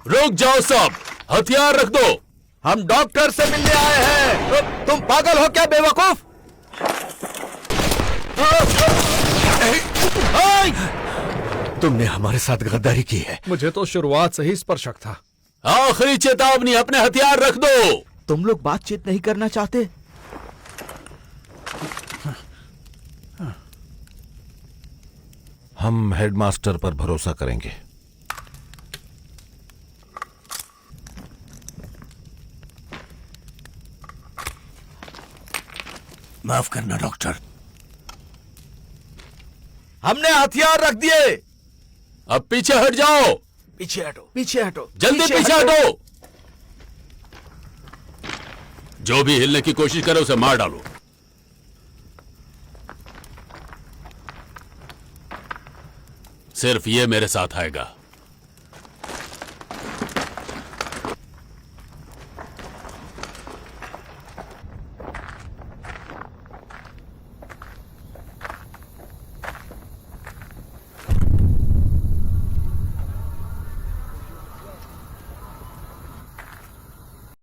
रुक जाओ सब, हथियार रख दो। हम डॉक्टर से मिलने आए हैं। तुम पागल हो क्या बेवकूफ? तुमने हमारे साथ गद्दारी की है। मुझे तो शुरुआत से ही इस पर शक था। आखिरी चेतावनी, अपने हथियार रख दो। तुम लोग बातचीत नहीं करना चाहते? हम हेडमास्टर पर भरोसा करेंगे। माफ करना डॉक्टर। हमने हथियार रख दिए। अब पीछे हट जाओ। पीछे हटो, पीछे हटो, जल्दी पीछे हटो। जो भी हिलने की कोशिश करे उसे मार डालो। सिर्फ ये मेरे साथ आएगा।